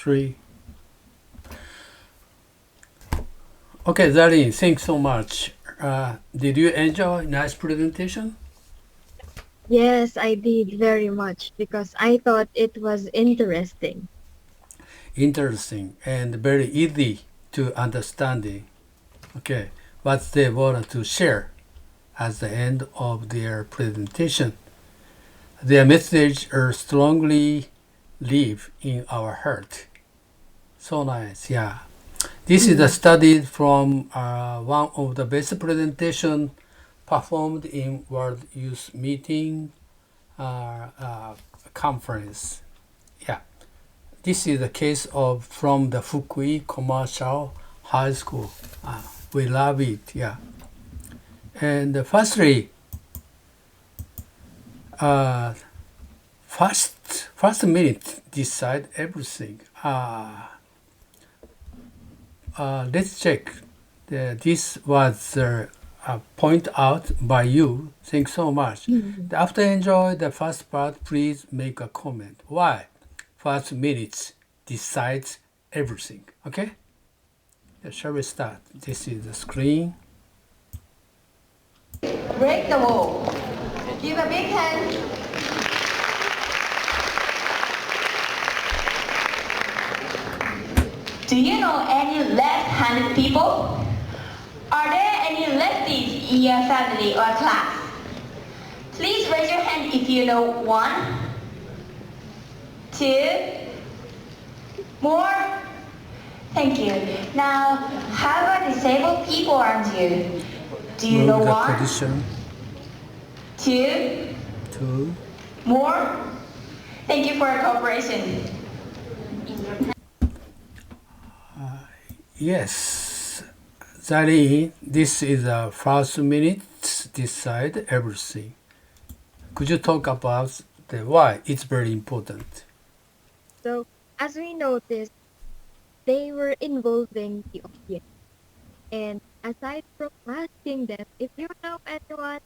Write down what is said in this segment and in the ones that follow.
3. Okay, Zari, thanks so much. Did you enjoy nice presentation? Yes, I did very much because I thought it was interesting. Interesting and very easy to understanding. Okay, what they wanted to share at the end of their presentation. Their message are strongly live in our heart. So nice, yeah. This is a Mm. study from one of the best presentation performed in World Youth Meeting conference. Yeah, this is the case of from the Fukui Commercial High School. We love it. Yeah, and firstly, uh, first minute decide everything. Let's check. This was point out by you. Thanks so much. After enjoy the first part, please make a comment. Why? First minutes decides everything. Okay? Shall we start? This is the screen. Break the wall. Give a big hand. Do you know any left-handed people? Are there any lefties in your family or class? Please raise your hand if you know one, two, more. Thank you. Now, how about disabled people around you? Do you know Move the one, position two, to more? Thank you for your cooperation. yes. Zari, this is the first minute decide everything. Could you talk about the why? It's very important. So, as we noticed, they were involving the audience. And aside from asking them if you know anyone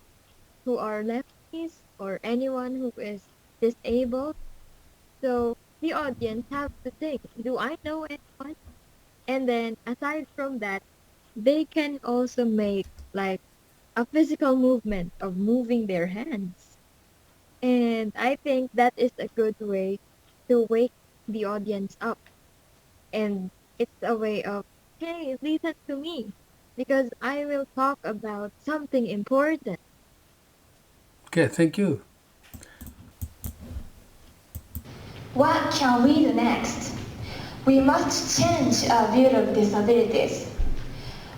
who are lefties or anyone who is disabled, so the audience have to think, do I know anyone? And then aside from that, they can also make like a physical movement of moving their hands. And I think that is a good way to wake the audience up. And it's a way of, hey, listen to me because I will talk about something important. Okay, thank you. What can we do next? We must change our view of disabilities.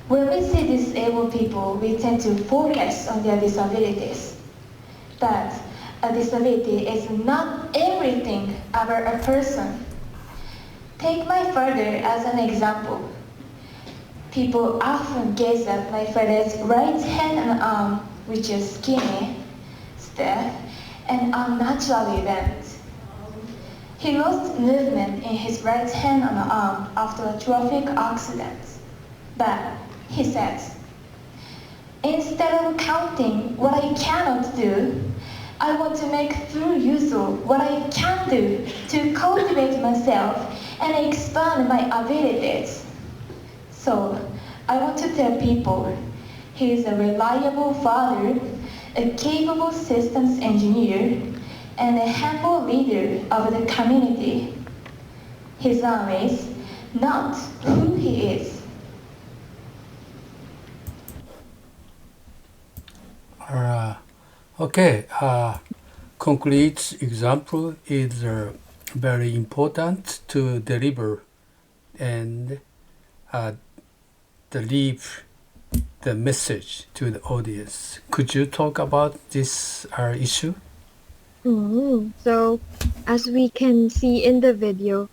When we see disabled people, we tend to focus on their disabilities. But a disability is not everything about a person. Take my father as an example. People often gaze at my father's right hand and arm, which is skinny, stiff, and unnaturally bent. He lost movement in his right hand and arm after a traffic accident. But, he says, instead of counting what I cannot do, I want to make full use of what I can do to cultivate myself and expand my abilities. So, I want to tell people he is a reliable father, a capable systems engineer, and a humble leader of the community. His name is not who he is. Uh, okay, concrete example is very important to deliver and uh, deliver the message to the audience. Could you talk about this issue? So, as we can see in the video,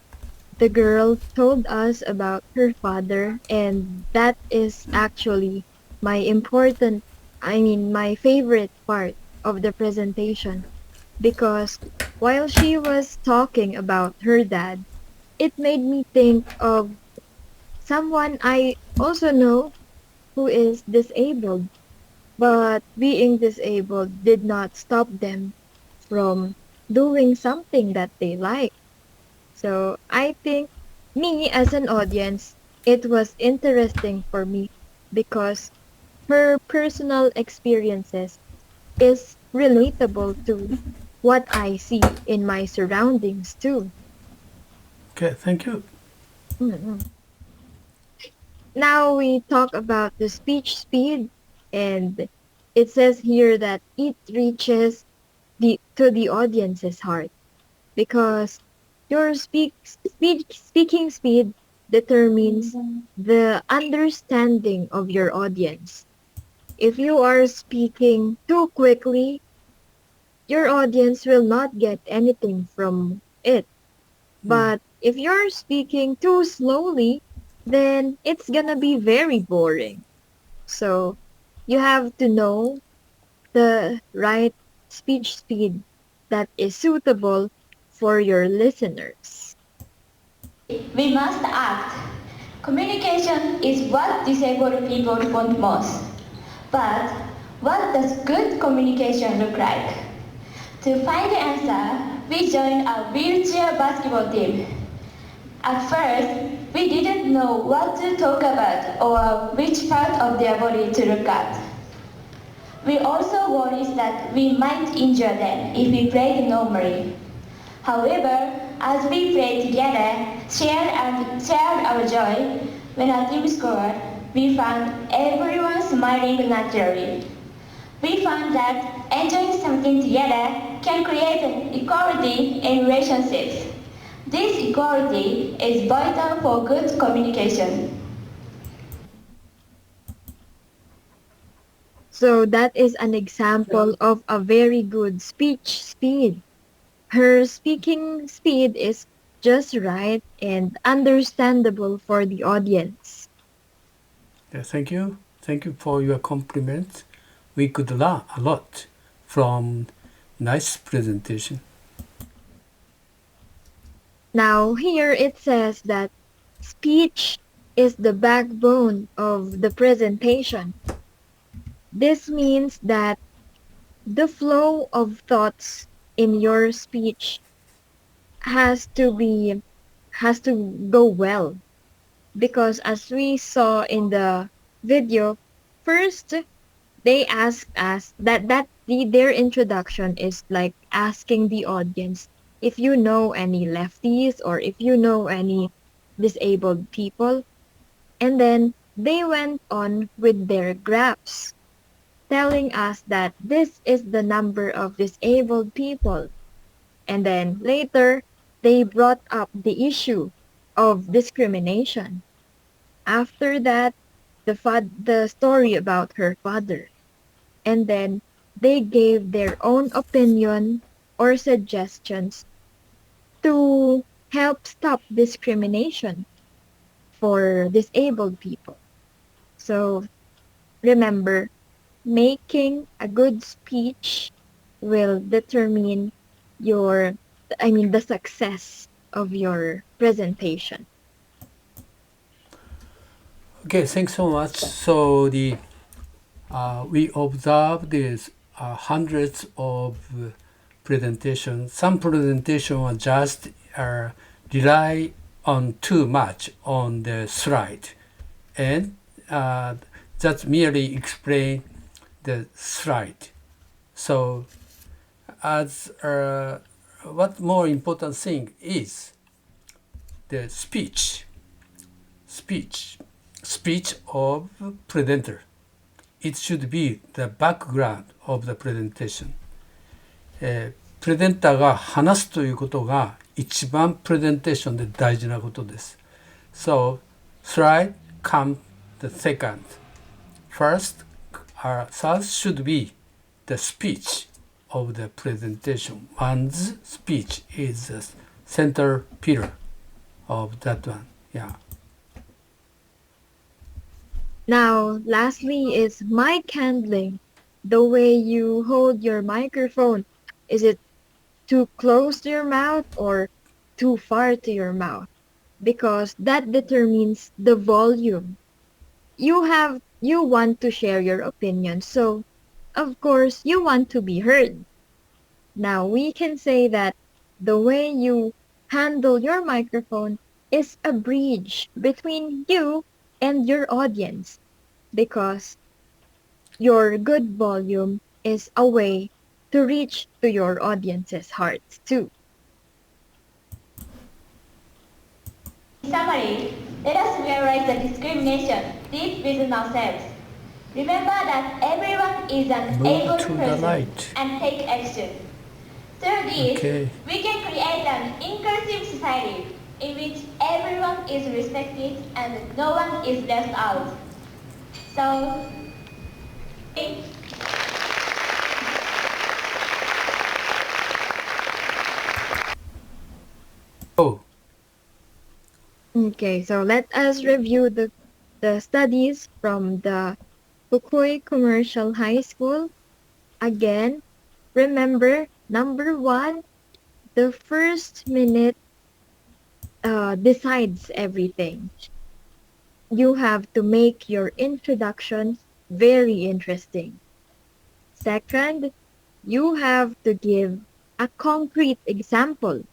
the girl told us about her father, and that is actually my important, my favorite part of the presentation because while she was talking about her dad, it made me think of someone I also know who is disabled, but being disabled did not stop them from doing something that they like. So I think Me as an audience, it was interesting for me because her personal experiences is relatable to what I see in my surroundings too. Okay, thank you. Mm-mm. Now we talk about the speech speed, and it says here that it reaches the audience's heart because your speaking speed determines the understanding of your audience. If you are speaking too quickly, your audience will not get anything from it. Mm. But if you're speaking too slowly, then it's gonna be very boring. So you have to know the right speech speed that is suitable for your listeners. We must act. Communication is what disabled people want most. But what does good communication look like? To find the answer, we joined a wheelchair basketball team. At first, we didn't know what to talk about or which part of their body to look at. We also worried that we might injure them if we played normally. However, as we played together, shared our joy, when our team scored, we found everyone smiling naturally. We found that enjoying something together can create equality in relationships. This equality is vital for good communication. So that is an example of a very good speech speed. Her speaking speed is just right and understandable for the audience. Yeah, thank you. Thank you for your compliment. We could learn a lot from nice presentation. Now here it says that speech is the backbone of the presentation. This means that the flow of thoughts in your speech has to be has to go well because as we saw in the video, first they asked us their introduction is like asking the audience if you know any lefties or if you know any disabled people, and then they went on with their graphs telling us that this is the number of disabled people, and then later they brought up the issue of discrimination. After that, the story about her father. And then they gave their own opinion or suggestions to help stop discrimination for disabled people. So remember, making a good speech will determine your, the success of your presentation. Okay, thanks so much. So the we observe these hundreds of presentations. Some presentation are just rely on too much on the slide, and just merely explain the slide. So, as what more important thing is the speech, speech of presenter. It should be the background of the presentation. プレゼンターが話すということが一番プレゼンテーションで大事なことです。So, slide come the second. First, third should be the speech of the presentation. One's speech is the center pillar of that one. Yeah. Now, lastly is mic handling. The way you hold your microphone. Is it too close to your mouth or too far to your mouth? Because that determines the volume. You want to share your opinion, so of course you want to be heard. Now we can say that the way you handle your microphone is a bridge between you and your audience because your good volume is a way to reach to your audience's hearts too. In summary, let us realize the discrimination deep within ourselves. Remember that everyone is an Move able to the person right. and take action. Through this, Okay. we can create an inclusive society in which everyone is respected and no one is left out. So, Oh, Okay, so let us review the studies from the Fukui Commercial High School. Again, remember, number one, the first minute decides everything. You have to make your introduction very interesting. Second, you have to give a concrete example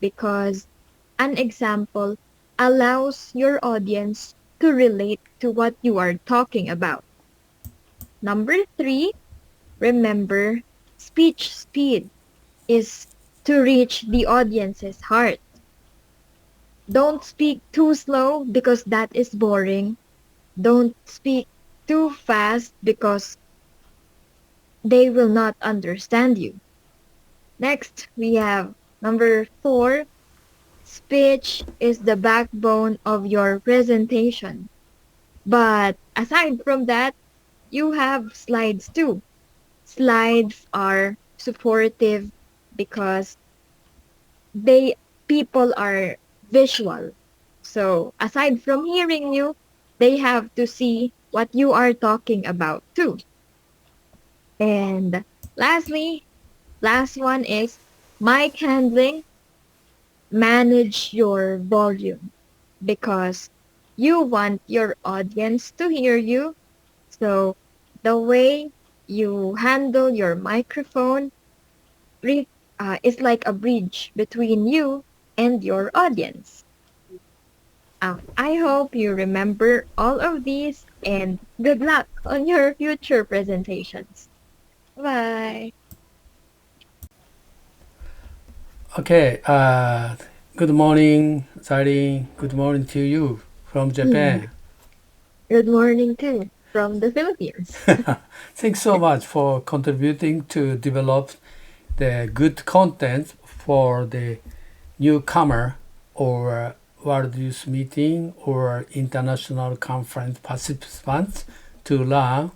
because an example allows your audience to relate to what you are talking about. Number three, remember, speech speed is to reach the audience's heart. Don't speak too slow because that is boring. Don't speak too fast because they will not understand you. Next, we have number four. Speech is the backbone of your presentation. But aside from that, you have slides too. Slides are supportive because they people are visual. So aside from hearing you, they have to see what you are talking about too. And lastly, last one is mic handling. Manage your volume because you want your audience to hear you. So the way you handle your microphone is like a bridge between you and your audience. I hope you remember all of these and good luck on your future presentations. Bye. okay. Good morning, Sari. Good morning to you from Mm, Japan. Good morning too from the Philippines. Thanks so much for contributing to develop the good content for the newcomer or World Youth Meeting or international conference participants to learn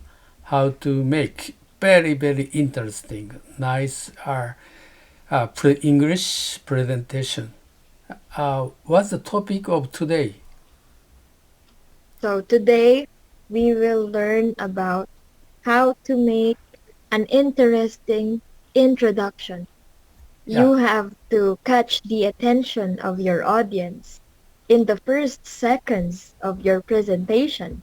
how to make very interesting, nice English presentation. What's the topic of today? So today we will learn about how to make an interesting introduction. Yeah, You have to catch the attention of your audience in the first seconds of your presentation.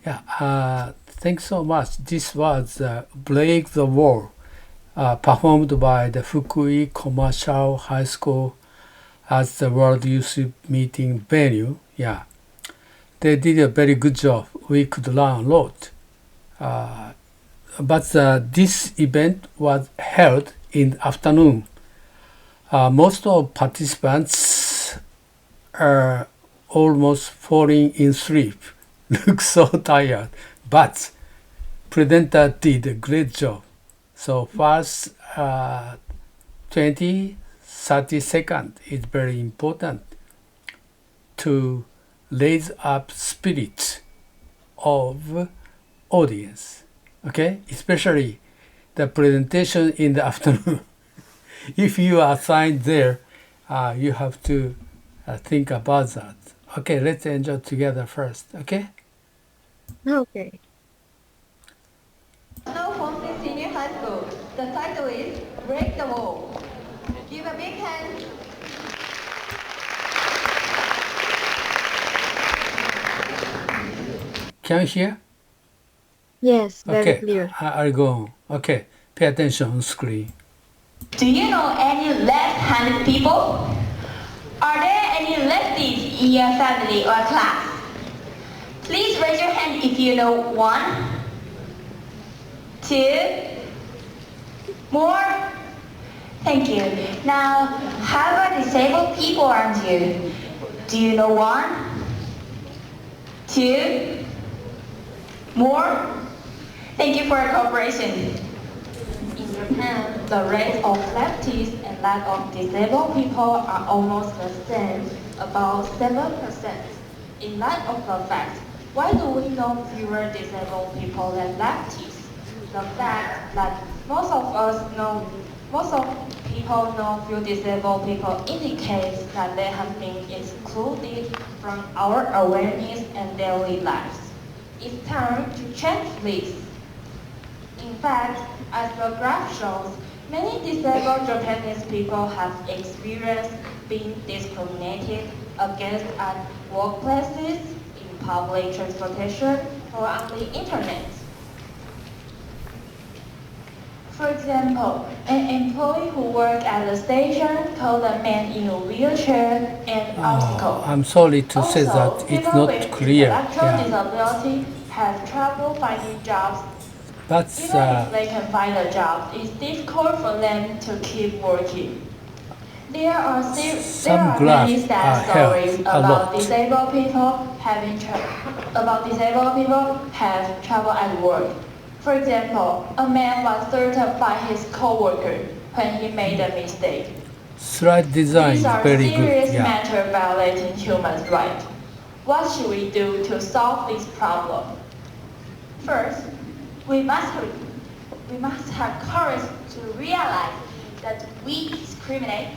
yeah. Thanks so much. This was Break the Wall, performed by the Fukui Commercial High School as the World Youth Meeting venue. Yeah, they did a very good job. We could learn a lot. Uh, but this event was held in the afternoon. Most of participants are almost falling in sleep, look so tired, but presenter did a great job. So first 20, 30 seconds is very important to raise up spirit of audience. Okay, especially the presentation in the afternoon. If you are assigned there, you have to think about that. Okay, let's enjoy together first. Okay. Okay. Now from the senior high school, the title is Break the Wall. Give a big hand. Can you hear? Yes, very Okay, clear. I'll go on. Okay, pay attention on screen. Do you know any left-handed people? Are there any lefties in your family or class? Please raise your hand if you know one, two, more. Thank you. Now, how about disabled people around you? Do you know one, two, more? Thank you for your cooperation. In Japan, the rate of lefties and lack of disabled people are almost the same, about 7%. In light of the fact, why do we know fewer disabled people than lefties? The fact that most of people know few disabled people indicates that they have been excluded from our awareness and daily lives. It's time to change this. In fact, as the graph shows, many disabled Japanese people have experienced being discriminated against at workplaces, in public transportation, or on the internet. For example, an employee who worked at the station called a man in a wheelchair an obstacle. I'm sorry to say that Also, it's people not with clear. intellectual Yeah. disability have trouble finding jobs. That's Even if they can find a job, it's difficult for them to keep working. There are some many graphs sad help stories a about lot. disabled people have trouble at work. For example, a man was threatened by his coworker when he made a mistake. Slide design These is are very serious good. Yeah. matters violating human rights. What should we do to solve this problem? First, we must have courage to realize that we discriminate,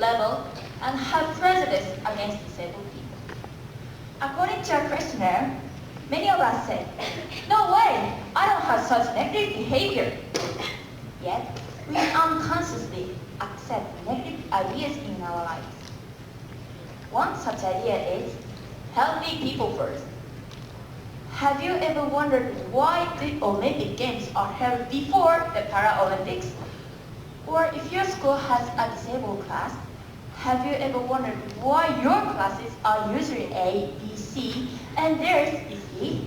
label, and have prejudice against disabled people. According to a questionnaire, many of us say, "No way, I don't have such negative behavior." Yet, we unconsciously accept negative ideas in our lives. One such idea is, healthy people first. Have you ever wondered why the Olympic Games are held before the Paralympics? Or if your school has a disabled class, have you ever wondered why your classes are usually A, B, C, and theirs is E?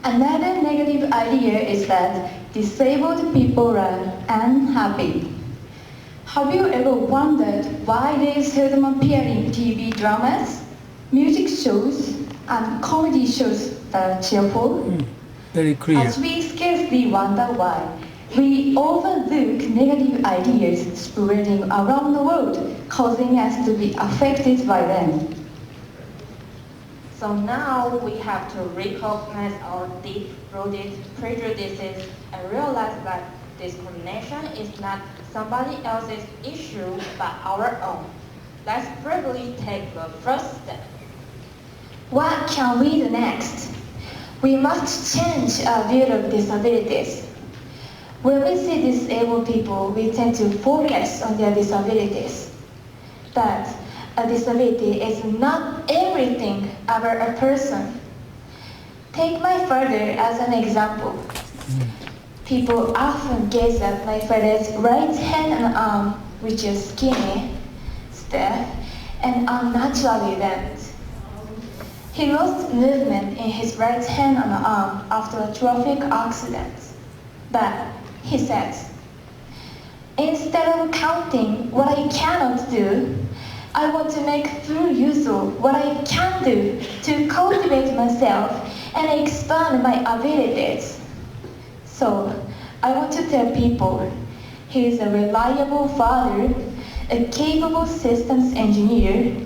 Another negative idea is that disabled people are unhappy. Have you ever wondered why they seldom appear in TV dramas, music shows, and comedy shows that are cheerful? Very clear. As we scarcely wonder why, we overlook negative ideas spreading around the world, causing us to be affected by them. So now we have to recognize our deep-rooted prejudices and realize that discrimination is not somebody else's issue but our own. Let's bravely take the first step. What can we do next? We must change our view of disabilities. When we see disabled people, we tend to focus on their disabilities. But a disability is not everything about a person. Take my father as an example. People often gaze at my father's right hand and arm, which is skinny, stiff, and unnaturally bent. He lost movement in his right hand and arm after a traffic accident. But he says, instead of counting what I cannot do, I want to make full use of what I can do to cultivate myself and expand my abilities. So, I want to tell people he is a reliable father, a capable systems engineer,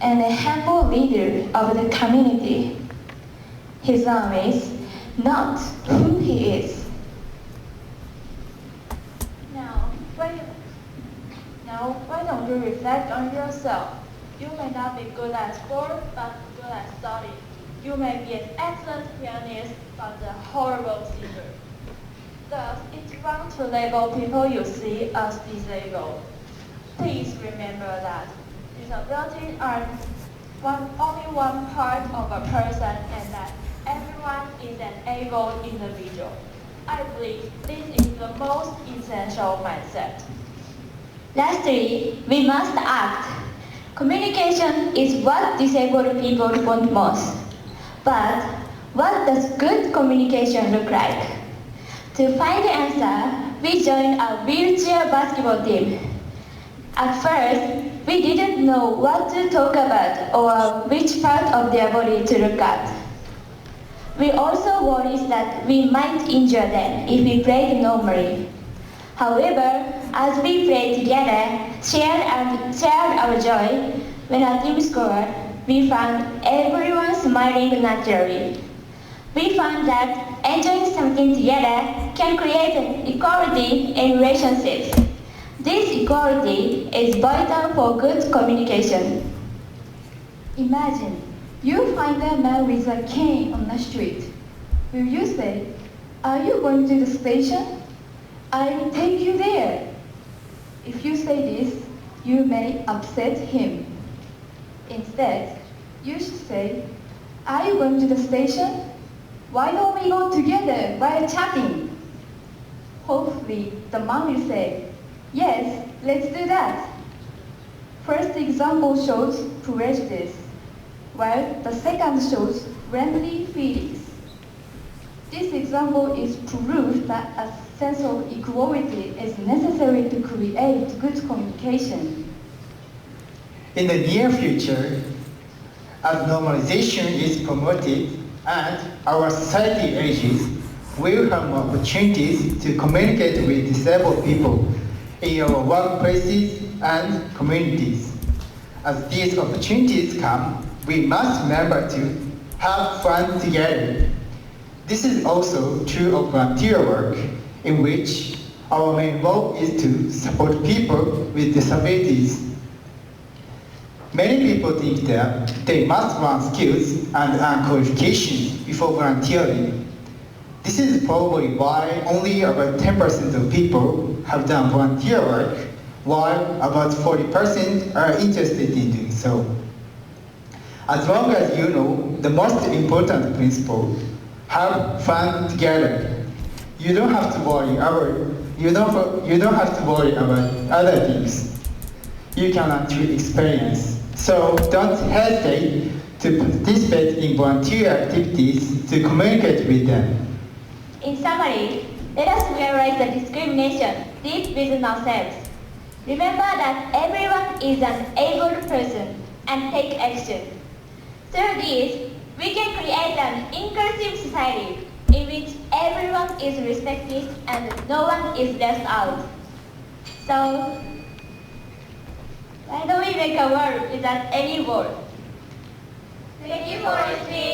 and a humble leader of the community. His name is not who he is. Now, why don't you reflect on yourself? You may not be good at sport, but good at study. You may be an excellent pianist, but a horrible singer. Thus, it's wrong to label people you see as disabled. Please remember that disabilities are only one part of a person and that everyone is an able individual. I believe this is the most essential mindset. Lastly, we must act. Communication is what disabled people want most. But what does good communication look like? To find the answer, we joined a wheelchair basketball team. At first, we didn't know what to talk about or which part of their body to look at. We also worried that we might injure them if we played normally. However, as we played together, shared our joy, when our team scored, we found everyone smiling naturally. We found that enjoying something together can create an equality in relationships. This equality is vital for good communication. Imagine you find a man with a cane on the street. Will you say, "Are you going to the station? I'll take you there." If you say this, you may upset him. Instead, you should say, "Are you going to the station? Why don't we go together while chatting?" Hopefully, the man will say, "Yes, let's do that." First example shows prejudice, while the second shows friendly feelings. This example is proof that a sense of equality is necessary to create good communication. In the near future, as normalization is promoted and our society ages, we will have more opportunities to communicate with disabled people in our workplaces and communities. As these opportunities come, we must remember to have fun together. This is also true of volunteer work, in which our main role is to support people with disabilities. Many people think that they must learn skills and earn qualifications before volunteering. This is probably why only about 10% of people have done volunteer work, while about 40% are interested in doing so. As long as you know the most important principle, have fun together. You don't have to worry about other things. You can learn through experience. So don't hesitate to participate in volunteer activities to communicate with them. In summary, let us realize the discrimination deep within ourselves. Remember that everyone is an able person and take action. Through this, we can create an inclusive society in which everyone is respected and no one is left out. So, why don't we make a world without any war? Thank you for listening.